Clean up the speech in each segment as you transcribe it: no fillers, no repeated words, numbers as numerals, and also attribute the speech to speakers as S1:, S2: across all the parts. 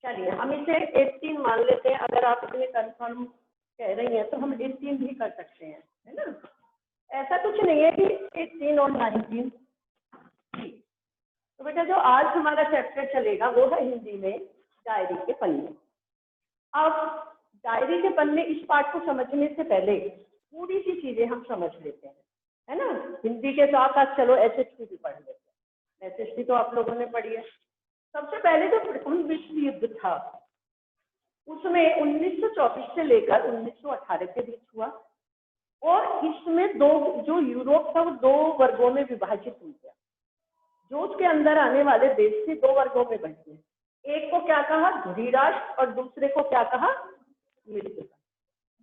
S1: चलिए हम इसे 18 मान लेते हैं। अगर आप इतने कंफर्म कह रही हैं तो हम 18 भी कर सकते हैं, है ना। ऐसा कुछ नहीं है कि 18 और 19। तो बेटा जो आज हमारा चैप्टर चलेगा वो है हिंदी में डायरी के पन्ने। अब डायरी के पन्ने इस पार्ट को समझने से पहले थोड़ी सी चीजें हम समझ लेते हैं, है ना। हिंदी के साथ साथ चलो एसएसटी भी पढ़ लेते हैं। एसएसटी तो आप लोगों ने पढ़ी है। सबसे पहले जो प्रथम विश्व युद्ध था उसमें 1924 से लेकर 1918 के बीच हुआ, और इसमें दो, जो यूरोप था वो दो वर्गों में विभाजित हो गया। जो उसके अंदर आने वाले देश थे दो वर्गों में बंट गए। एक को क्या कहा, ध्रुवी राष्ट्र, और दूसरे को क्या कहा, मित्र।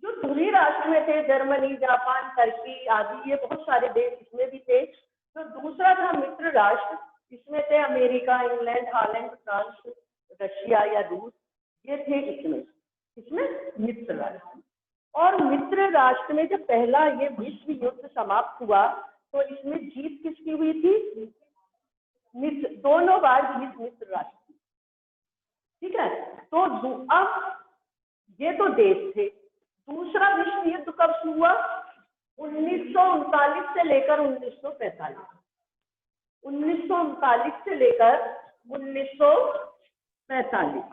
S1: जो ध्रुवी राष्ट्र में थे जर्मनी, जापान, टर्की आदि, ये बहुत सारे देश इसमें भी थे। जो दूसरा था मित्र राष्ट्र, इसमें थे America, England, Holland, France, Russia या रूस, ये थे इसमें मित्र राष्ट्र। और मित्र राष्ट्र में जब पहला ये विश्व युद्ध समाप्त हुआ तो इसमें जीत किसकी हुई थी, मित्र, दोनों बार जीत मित्र राष्ट्र। ठीक है। तो अब ये तो देश थे। दूसरा विश्व युद्ध कब शुरू हुआ, 1939 से लेकर 1945। 1939 से लेकर 1945,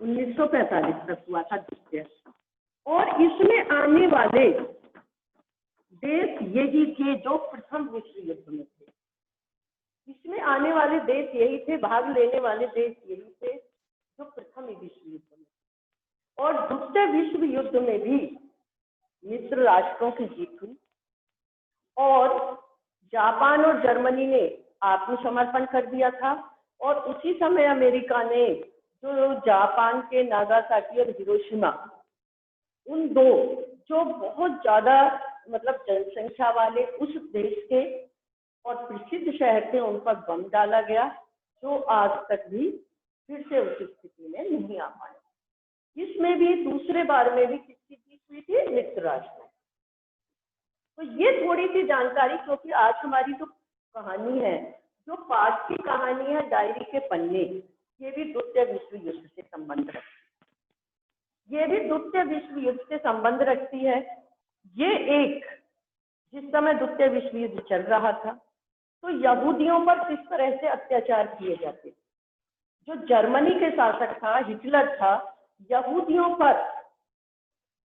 S1: 1945 तक हुआ था द्वितीय। और इसमें आने वाले देश यही थे जो प्रथम विश्व युद्ध में थे। इसमें आने वाले देश यही थे, भाग लेने वाले देश यही थे जो प्रथम विश्व युद्ध में। और द्वितीय विश्व युद्ध में भी मित्र राष्ट्रों की जीत हुई, और जापान और जर्मनी ने आत्मसमर्पण कर दिया था। और उसी समय अमेरिका ने जो जापान के नागासाकी और हिरोशिमा, उन दो जो बहुत ज्यादा मतलब जनसंख्या वाले उस देश के और प्रसिद्ध शहर थे, उन पर बम डाला गया, जो आज तक भी फिर से उस स्थिति में नहीं आ पाए। इसमें भी दूसरे बार में भी किसकी जीत हुई थी, मित्र राष्ट्र। तो ये थोड़ी सी जानकारी, क्योंकि आज हमारी जो कहानी है, जो पाठ की कहानी है डायरी के पन्ने, ये भी द्वितीय विश्व युद्ध से संबंध रखती है। ये भी द्वितीय विश्व युद्ध से संबंध रखती है। ये एक, जिस समय द्वितीय विश्व युद्ध चल रहा था तो यहूदियों पर किस तरह से अत्याचार किए जाते। जो जर्मनी के शासक था, हिटलर था, यहूदियों पर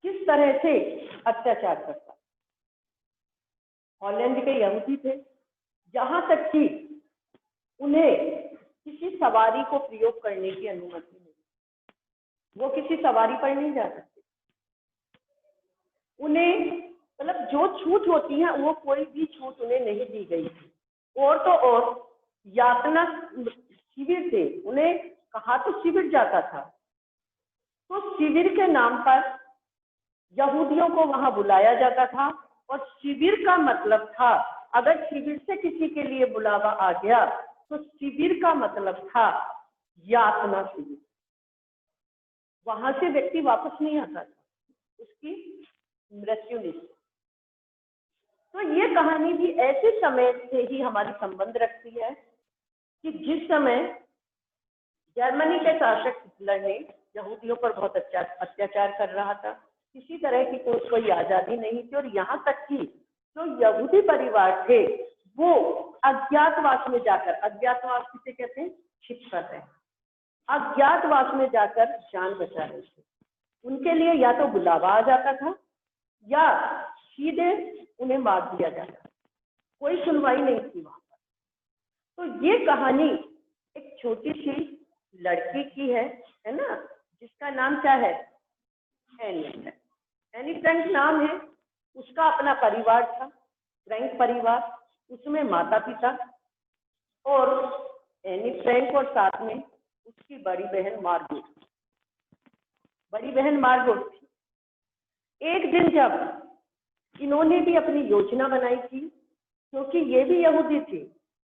S1: किस तरह से अत्याचार करता। हॉलैंड के यहूदी थे, यहाँ तक कि उन्हें किसी सवारी को प्रयोग करने की अनुमति नहीं, वो किसी सवारी पर नहीं जा सकते। उन्हें मतलब जो छूट होती है वो कोई भी छूट उन्हें नहीं दी गई थी। और तो और यातना शिविर थे, उन्हें कहा तो शिविर जाता था, तो शिविर के नाम पर यहूदियों को वहां बुलाया जाता था। और शिविर का मतलब था, अगर शिविर से किसी के लिए बुलावा आ गया तो शिविर का मतलब था यातना शिविर। वहां से व्यक्ति वापस नहीं आता था, उसकी मृत्यु निश्चित। तो ये कहानी भी ऐसे समय से ही हमारी संबंध रखती है कि जिस समय जर्मनी के शासक हिटलर ने यहूदियों पर बहुत अत्याचार कर रहा था, किसी तरह की कोई आजादी नहीं थी। और यहाँ तक कि जो यहूदी परिवार थे वो अज्ञातवास में जाकर, अज्ञातवास किसे कहते हैं, छिप कर रहे, अज्ञातवास में जाकर जान बचा रहे थे। उनके लिए या तो बुलावा आ जाता था या सीधे उन्हें मार दिया जाता, कोई सुनवाई नहीं थी वहां पर। तो ये कहानी एक छोटी सी लड़की की है ना, जिसका नाम क्या है, एनी। एनी फ्रैंक नाम है, उसका अपना परिवार था, फ्रैंक परिवार, उसमें माता पिता और एनी फ्रैंक, और साथ में उसकी बड़ी बहन मार्गोट। बड़ी बहन मार्गोट थी। एक दिन जब इन्होंने भी अपनी योजना बनाई थी, क्योंकि ये भी यहूदी थे,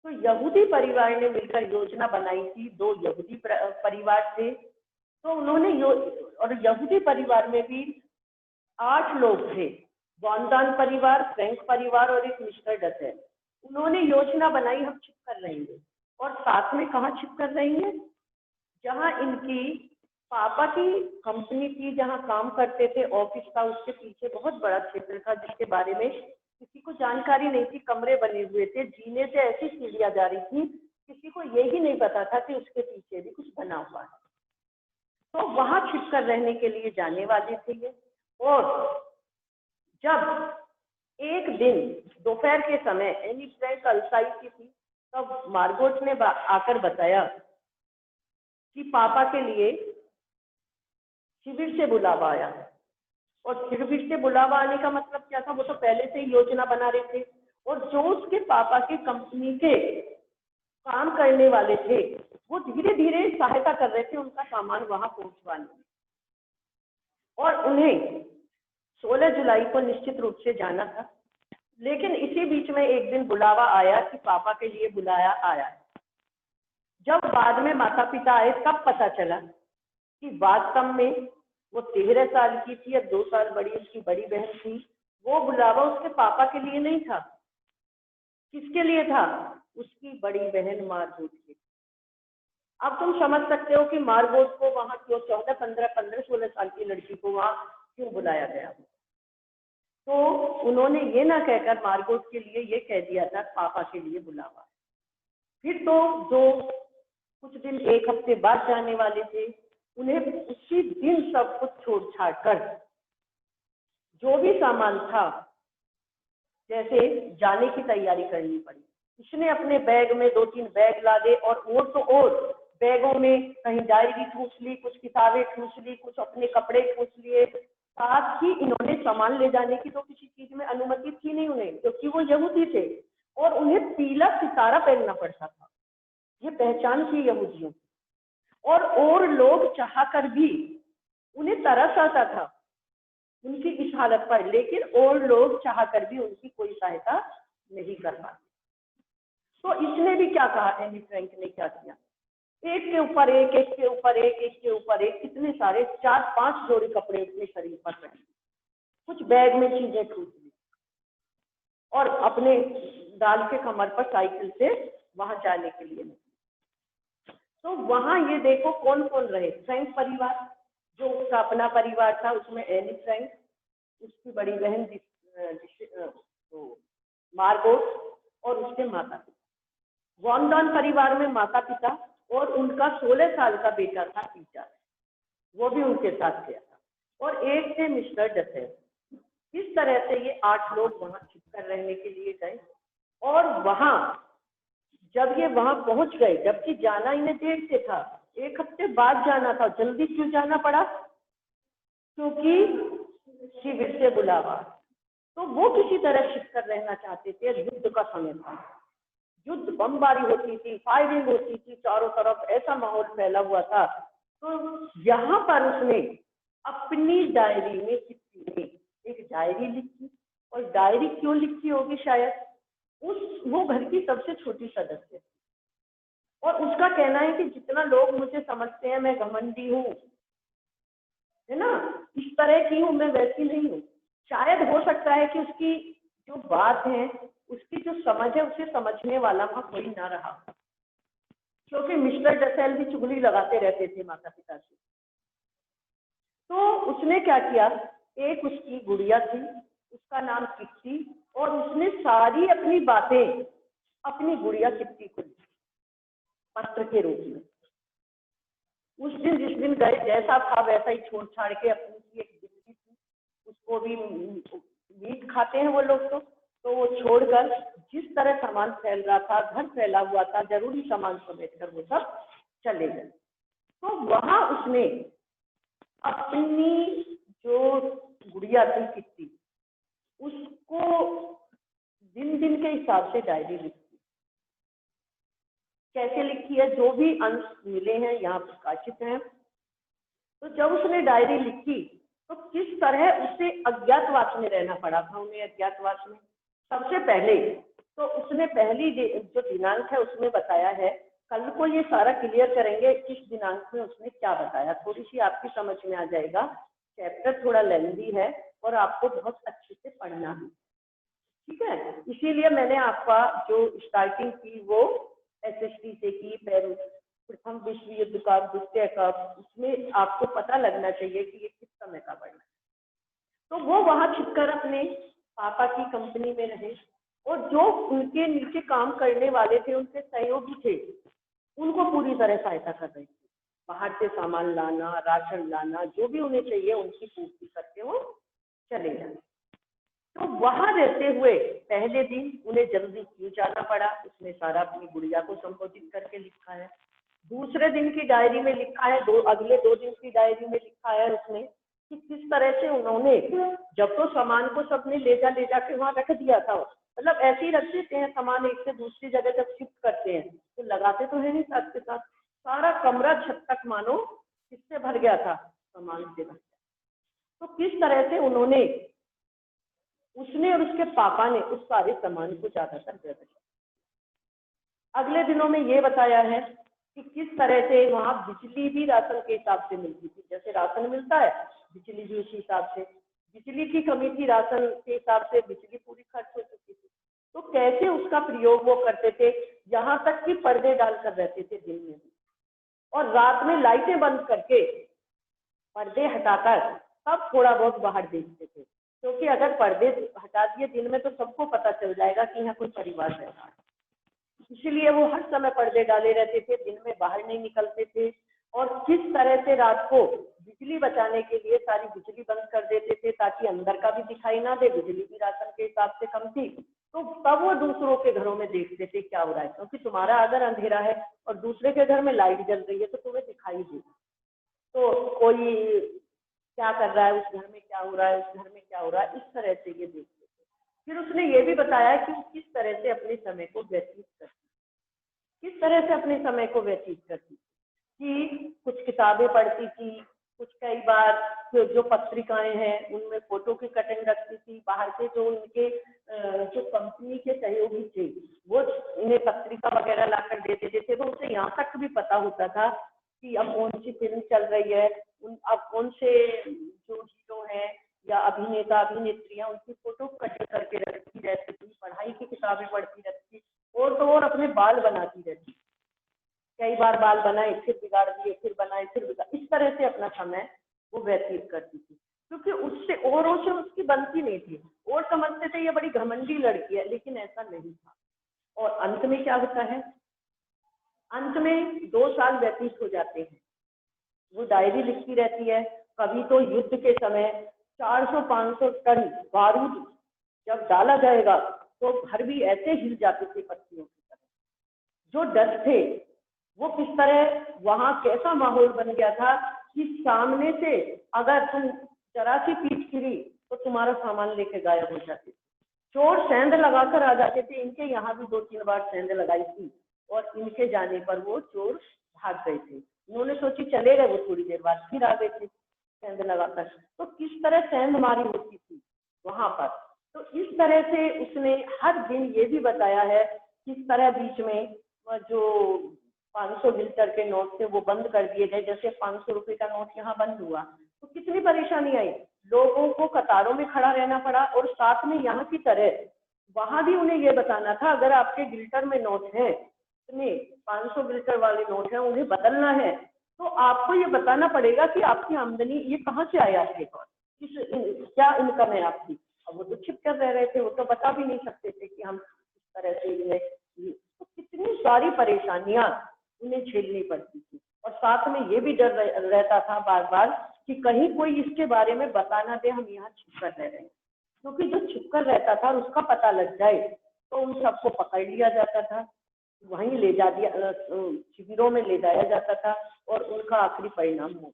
S1: तो यहूदी परिवार ने मिलकर योजना बनाई थी। दो यहूदी परिवार थे, तो उन्होंने और यहूदी परिवार में भी 8 लोग थे, वॉनदान परिवार, फ्रैंक परिवार और एक मिस्टर डसेल। उन्होंने योजना बनाई, हम चुप कर रहेंगे, और साथ में कहाँ छिप कर रही हैं, जहाँ इनकी पापा की कंपनी थी, जहाँ काम करते थे, ऑफिस था, उसके पीछे बहुत बड़ा क्षेत्र था जिसके बारे में किसी को जानकारी नहीं थी। कमरे बने हुए थे, जीने से ऐसी सीढ़ियां जा रही थी, किसी को यही नहीं पता था कि उसके पीछे भी कुछ बना हुआ है। तो वहां छिप कर रहने के लिए जाने वाले थे ये। और जब एक दिन दोपहर के समय एनी फ्रैंक अलसाई की थी, तब मार्गोट ने आकर बताया कि पापा के लिए शिविर से बुलावा आया है। और शिविर से बुलावा आने का मतलब क्या था, वो तो पहले से ही योजना बना रहे थे। और जो उसके पापा की कंपनी के काम करने वाले थे, वो धीरे धीरे सहायता कर रहे थे उनका सामान वहां पहुंचवाने में। और उन्हें 16 जुलाई को निश्चित रूप से जाना था, लेकिन इसी बीच में एक दिन बुलावा आया कि पापा के लिए बुलाया आया है। जब बाद में माता पिता आए तब पता चला कि वास्तव में वो 13 साल की थी या 2 साल बड़ी उसकी बड़ी बहन थी। वो बुलावा उसके पापा के लिए नहीं था। किसके लिए था? उसकी बड़ी बहन मार्गोट के। अब तुम समझ सकते हो कि मार्गोट को वहां क्यों 15 16 साल की लड़की को वहां क्यों बुलाया गया। तो उन्होंने ये ना कहकर मार्गोट के लिए ये कह दिया था पापा के लिए बुलावा। फिर तो जो कुछ दिन 1 हफ्ते बाद जाने वाले थे, उन्हें उसी दिन सब कुछ छोड़ छाड़ कर जो भी सामान था, जैसे जाने की तैयारी करनी पड़ी। उसने अपने बैग में 2-3 बैग लादे और तो और बैगों में कहीं डायरी ठूस ली, कुछ किताबें ठूस ली, कुछ अपने कपड़े ठूस लिए। साथ ही इन्होंने सामान ले जाने की तो किसी चीज में अनुमति थी नहीं उन्हें, क्योंकि वो यहूदी थे और उन्हें पीला सितारा पहनना पड़ता था। ये पहचान थी यहूदियों की। और लोग चाह कर भी उन्हें तरस आता था उनकी इस हालत पर, लेकिन और लोग चाह कर भी उनकी कोई सहायता नहीं कर पाते। तो इसने भी क्या कहा, एनी फ्रैंक ने क्या किया, एक के ऊपर एक, एक के ऊपर एक, एक के ऊपर एक, कितने सारे 4-5 जोड़ी कपड़े अपने शरीर पर पहने, कुछ बैग में चीजें ठूस ली और अपने डाल के कमर पर साइकिल से वहां जाने के लिए निकले। तो वहां ये देखो कौन कौन रहे। फ्रैंक परिवार, जो उसका अपना परिवार था, उसमें एनी फ्रैंक, उसकी बड़ी बहन मार्गोट और उसके माता पिता। वॉन डॉन परिवार में माता पिता और उनका 16 साल का बेटा था पीटर, वो भी उनके साथ गया था। और एक थे मिस्टर डसेल। इस तरह से ये 8 लोग वहां छिपकर रहने के लिए गए। और वहां जब ये वहां पहुंच गए, जबकि जाना इन्हें देर से था, 1 हफ्ते बाद जाना था। जल्दी क्यों जाना पड़ा? क्योंकि शिविर से बुलावा। तो वो किसी तरह छिपकर रहना चाहते थे। युद्ध का समय था, युद्ध, बमबारी होती थी, फायरिंग होती थी चारों तरफ, ऐसा माहौल फैला हुआ था। तो यहाँ पर उसने अपनी डायरी में चिट्ठी में एक डायरी लिखी। और डायरी क्यों लिखी होगी, शायद वो घर की सबसे छोटी सदस्य थी और उसका कहना है कि जितना लोग मुझे समझते हैं मैं घमंडी हूँ, है ना, इस तरह की हूँ, मैं वैसी नहीं हूँ। शायद हो सकता है कि उसकी जो बात है, उसकी जो समझ है, उसे समझने वाला वहां कोई ना रहा, क्योंकि मिस्टर डसेल भी चुगली लगाते रहते थे माता पिता से। तो उसने क्या किया, एक उसकी गुड़िया थी, उसका नाम किट्टी, और उसने सारी अपनी बातें अपनी गुड़िया किट्टी को दी पत्र के रूप में। उस दिन जिस दिन गए, जैसा था वैसा ही छोड़ छाड़ के, अपनी एक बिल्ली थी, उसको भी, मीट खाते हैं वो लोग, तो वो छोड़कर जिस तरह सामान फैल रहा था, घर फैला हुआ था, जरूरी सामान समेटकर वो सब चले गए। तो वहां उसने अपनी जो गुड़िया थी किट्टी, उसको दिन दिन के हिसाब से डायरी लिखी। कैसे लिखी है, जो भी अंश मिले हैं यहाँ प्रकाशित हैं। तो जब उसने डायरी लिखी तो किस तरह उसे अज्ञातवास में रहना पड़ा था उन्हें। अज्ञातवास में सबसे पहले तो उसने पहली जो दिनांक है उसमें बताया है, कल को ये सारा क्लियर करेंगे किस दिनांक में उसने क्या बताया, थोड़ी सी आपकी समझ में आ जाएगा। चैप्टर थोड़ा लेंथी है और आपको बहुत अच्छे से पढ़ना है, ठीक है। इसीलिए मैंने आपका जो स्टार्टिंग की वो एसएसटी से की, प्रथम विश्व युद्ध का, द्वितीय का, उसमें आपको पता लगना चाहिए कि ये किस समय का वर्णन। तो वो वहां छिपकर अपने पापा की कंपनी में रहे, और जो उनके नीचे काम करने वाले थे, उनके सहयोगी थे, उनको पूरी तरह सहायता कर रहे थे। बाहर से सामान लाना, राशन लाना, जो भी उन्हें चाहिए उनकी पूर्ति करके वो चले जाए। तो वहां रहते हुए पहले दिन उन्हें जल्दी क्यों जाना पड़ा, उसने सारा अपनी गुड़िया को संबोधित करके लिखा है। दूसरे दिन की डायरी में लिखा है, अगले 2 दिन की डायरी में लिखा है उसने कि किस तरह से उन्होंने, जब तो सामान को सबने ले जा के वहां रख दिया था, मतलब ऐसे ही रख देते हैं सामान, एक से दूसरी जगह जब शिफ्ट करते हैं तो लगाते तो है नहीं साथ के साथ, सारा कमरा छत तक मानो किससे भर गया था, सामान से भर गया। तो किस तरह से उन्होंने, उसने और उसके पापा ने उस सारे सामान को ज्यादातर दे दिया। अगले दिनों में ये बताया है कि किस तरह से वहां बिजली भी राशन के हिसाब से मिलती थी, जैसे राशन मिलता है बिजली भी उसी हिसाब से, बिजली की कमी थी, राशन के हिसाब से बिजली पूरी खर्च हो चुकी थी। तो कैसे उसका प्रयोग वो करते थे, यहाँ तक कि पर्दे डालकर रहते थे दिन में भी, और रात में लाइटें बंद करके पर्दे हटाकर तब थोड़ा बहुत बाहर देखते थे, क्योंकि अगर पर्दे हटा दिए दिन में तो सबको पता चल जाएगा कि यहाँ कोई परिवार रहता है। इसीलिए वो हर समय पर्दे डाले रहते थे, दिन में बाहर नहीं निकलते थे। और किस तरह से रात को बिजली बचाने के लिए सारी बिजली बंद कर देते थे ताकि अंदर का भी दिखाई ना दे, बिजली भी राशन के हिसाब से कम थी, तो तब वो दूसरों के घरों में देखते थे क्या हो रहा है, क्योंकि तुम्हारा अगर अंधेरा है और दूसरे के घर में लाइट जल रही है तो तुम्हें दिखाई देगा, तो कोई क्या कर रहा है, उस घर में क्या हो रहा है, उस घर में क्या हो रहा है, इस तरह से ये देखते थे। फिर उसने ये भी बताया कि वो किस तरह से अपने समय को व्यतीत करती, किस तरह से अपने समय को व्यतीत करती, कि कुछ किताबें पढ़ती थी, कुछ कई बार जो पत्रिकाएं हैं उनमें फोटो की कटिंग रखती थी, बाहर से जो उनके जो कंपनी के सहयोगी थे वो इन्हें पत्रिका वगैरह लाकर देते थे, तो उसे यहाँ तक भी पता होता था कि अब कौन सी फिल्म चल रही है, अब कौन से जो हीरो हैं या अभिनेता अभिनेत्रियां, उनकी फोटो कटिंग करके रखती रहती थी, पढ़ाई की किताबें पढ़ती रहती थी, और तो और अपने बाल बनाती रहती, कई बार बाल बनाए फिर बिगाड़ दिए, फिर बनाए फिर बिगाड़, इस तरह से अपना समय वो व्यतीत करती थी, क्योंकि उससे औरों से उसकी बनती नहीं थी, और समझते थे ये बड़ी घमंडी लड़की है, लेकिन ऐसा नहीं था। और अंत में क्या होता है, अंत में 2 साल व्यतीत हो जाते हैं, वो डायरी लिखती रहती है। कभी तो युद्ध के समय 400-500 टन बारूद जब डाला जाएगा तो घर भी ऐसे हिल जाते थे पत्तियों की तरह। जो डर थे वो किस तरह, वहां कैसा माहौल बन गया था कि सामने से अगर तुम जरा सी पीठ फिरी तो तुम्हारा सामान लेके गायब हो जाते थे। चोर सेंध लगाकर आ जाते थे, इनके यहाँ भी 2-3 बार सेंध लगाई थी, और इनके जाने पर वो चोर भाग गए थे। उन्होंने सोची चले गए, वो थोड़ी देर बाद फिर आ गए थे सेंध लगाकर। तो किस तरह सेंध मारी होती थी वहां पर। तो इस तरह से उसने हर दिन ये भी बताया है किस तरह बीच में जो 500 लीटर के नोट थे वो बंद कर दिए गए, जैसे 500 रुपए का नोट यहाँ बंद हुआ तो कितनी परेशानी आई, लोगों को कतारों में खड़ा रहना पड़ा, और साथ में यहाँ की तरह वहां भी उन्हें ये बताना था अगर आपके गिल्टर में नोट है, इतने 500 गिल्टर वाले नोट है, उन्हें बदलना है तो आपको ये बताना पड़ेगा कि आपकी आमदनी ये कहाँ से आया है, क्या इनकम है आपकी। अब वो तो छिप कर रह रहे थे, वो तो बता भी नहीं सकते थे कि हम इस तरह से, तो कितनी सारी परेशानियां उन्हें झेलनी पड़ती थी। और साथ में ये भी डर रहता था बार बार कि कहीं कोई इसके बारे में बता ना दे हम यहाँ छिप कर रह रहे हैं, क्योंकि जो छिप कर रहता था उसका पता लग जाए तो उन सबको पकड़ लिया जाता था, वहीं ले जा दिया, शिविरों में ले जाया जाता था, और उनका आखिरी परिणाम हो।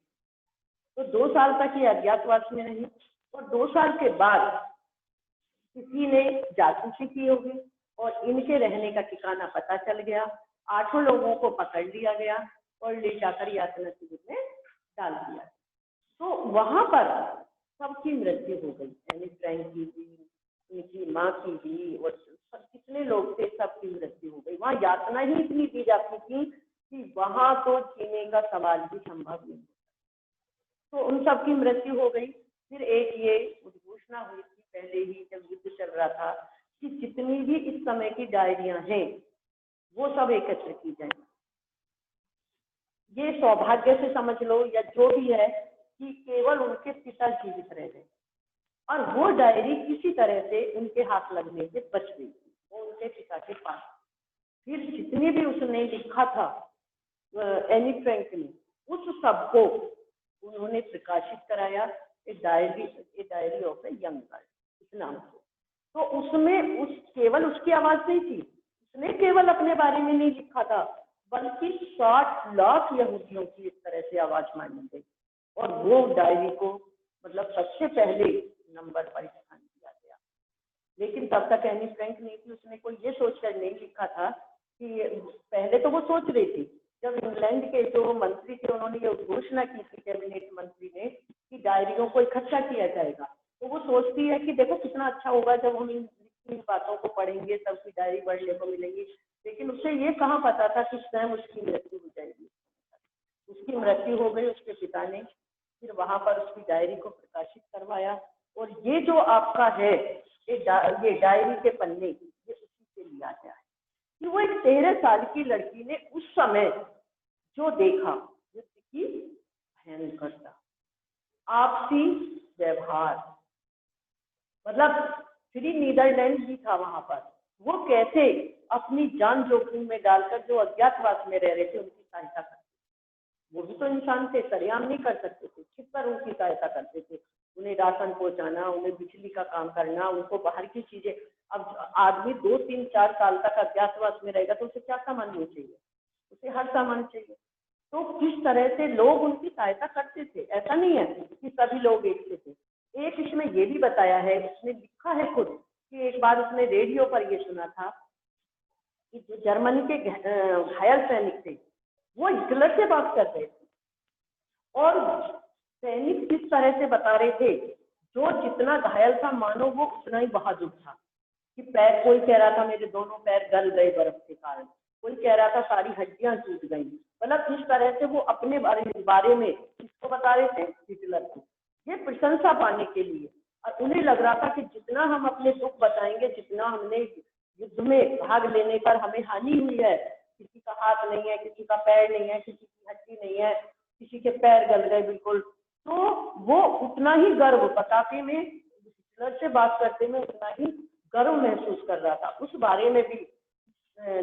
S1: तो 2 साल तक ये अज्ञातवास में रही, और 2 साल के बाद किसी ने जासूसी की होगी और इनके रहने का ठिकाना पता चल गया, 8 लोगों को पकड़ लिया गया और ले जाकर यातना शिविर में डाल दिया। तो वहां पर सबकी मृत्यु हो गई, यानी फ्रैंक की भी, उनकी माँ की भी, और सब कितने लोग थे सबकी मृत्यु हो गई। वहां यातना ही इतनी दी जाती थी कि वहां तो जीने का सवाल भी संभव नहीं। तो उन सबकी मृत्यु हो गई। फिर एक ये उद्घोषणा हुई थी पहले ही जब युद्ध चल रहा था कि जितनी भी इस समय की डायरियां हैं वो सब एकत्र की जाएंगी। ये सौभाग्य से समझ लो या जो भी है कि केवल उनके पिता जीवित रह गए और वो डायरी किसी तरह से उनके हाथ लगने से बच गई थी, वो उनके पिता के पास। फिर जितने भी उसने लिखा था एनी फ्रैंक ने, उस सबको उन्होंने प्रकाशित कराया, a diary of a young girl इस नाम से। तो उसमें केवल उसकी आवाज नहीं थी, उसने केवल अपने बारे में नहीं लिखा था, बल्कि 60 लाख यहूदियों की इस तरह से आवाज मानी गई और वो डायरी को मतलब सबसे पहले नंबर पर स्थान दिया गया। लेकिन तब तक एनी फ्रैंक नहीं थी, उसने कोई ये सोचकर नहीं लिखा था कि पहले तो वो सोच रही थी, जब इंग्लैंड के जो मंत्री थे उन्होंने ये घोषणा की थी कैबिनेट मंत्री ने कि डायरियों को इकट्ठा किया जाएगा, तो वो सोचती है कि देखो कितना अच्छा होगा जब हम इन बातों को पढ़ेंगे तब की डायरी पढ़ने को मिलेंगी। लेकिन उसे ये कहाँ पता था कि स्वयं उसकी मृत्यु हो जाएगी। उसकी मृत्यु हो गई, उसके पिता ने फिर वहां पर उसकी डायरी को प्रकाशित करवाया और ये जो आपका है ये डायरी के पन्ने ये उसी से लिया गया है कि वो एक 13 साल की लड़की ने उस समय जो देखा युद्ध की भयंकरता, आपसी व्यवहार, मतलब फ्री नीदरलैंड भी था वहां पर, वो कैसे अपनी जान जोखिम में डालकर जो अज्ञातवास में रह रहे थे उनकी सहायता करते। वो भी तो इंसान थे, सरेआम नहीं कर सकते थे, छिपकर उनकी सहायता करते थे, उन्हें राशन पहुंचाना, उन्हें बिजली का काम करना, उनको बाहर की चीजें। अब आदमी 2, 3, 4 साल तक अज्ञातवास में रहेगा तो उसे क्या सामान नहीं चाहिए, उसे हर सामान चाहिए। तो किस तरह से लोग उनकी सहायता करते थे, ऐसा नहीं है कि सभी लोग एक से थे। एक इसमें ये भी बताया है, उसने लिखा है खुद कि एक बार उसने रेडियो पर ये सुना था कि जो जर्मनी के घायल सैनिक थे वो हिटलर से बात कर रहे थे और सैनिक किस तरह से बता रहे थे, जो जितना घायल था मानो वो उतना ही बहादुर था कि पैर, कोई कह रहा था मेरे दोनों पैर गल गए बर्फ के कारण, कोई कह रहा था सारी हड्डियां टूट गई। मतलब इस तरह से वो अपने बारे में किसको बता रहे थे, हिटलर को, ये प्रशंसा पाने के लिए। और उन्हें लग रहा था कि जितना हम अपने दुख बताएंगे, जितना हमने युद्ध में भाग लेने पर हमें हानि हुई है, किसी का हाथ नहीं है, किसी का पैर नहीं है, किसी की हड्डी नहीं है, किसी के पैर गल गए बिल्कुल, तो वो उतना ही गर्व बताते में, हिटलर से बात करते में उतना ही गर्व महसूस कर रहा था। उस बारे में भी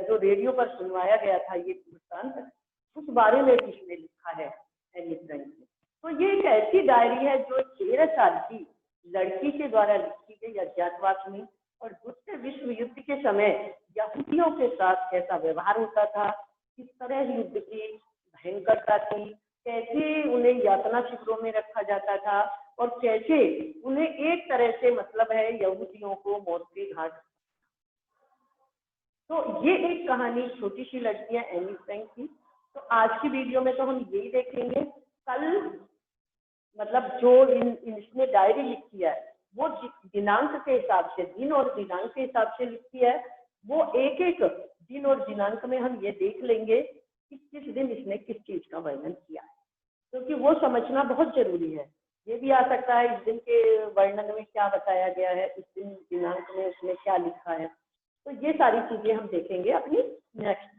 S1: जो रेडियो पर सुनवाया गया था ये वृत्तांत, उस बारे में भी इसमें लिखा है एनी फ्रैंक ने। तो ये एक ऐसी डायरी है जो 13 साल की लड़की के द्वारा लिखी गई अज्ञातवास में, और दूसरे विश्व युद्ध के समय यहूदियों के साथ कैसा व्यवहार होता था, किस तरह युद्ध की भयंकरता थी, कैसे उन्हें यातना शिविरों में रखा जाता था और कैसे उन्हें एक तरह से मतलब है यहूदियों को मौत के घाट। तो ये एक कहानी छोटी सी लड़कियां एनी फ्रैंक की। तो आज की वीडियो में तो हम यही देखेंगे। कल मतलब जो इसने डायरी लिखी है वो दिनांक के हिसाब से, दिन और दिनांक के हिसाब से लिखी है। वो एक एक दिन और दिनांक में हम ये देख लेंगे कि किस दिन इसने किस चीज का वर्णन किया है, क्योंकि वो समझना बहुत जरूरी है। ये भी आ सकता है इस दिन के वर्णन में क्या बताया गया है, इस दिन दिनांक में उसने क्या लिखा है। तो ये सारी चीजें हम देखेंगे अपनी नेक्स्ट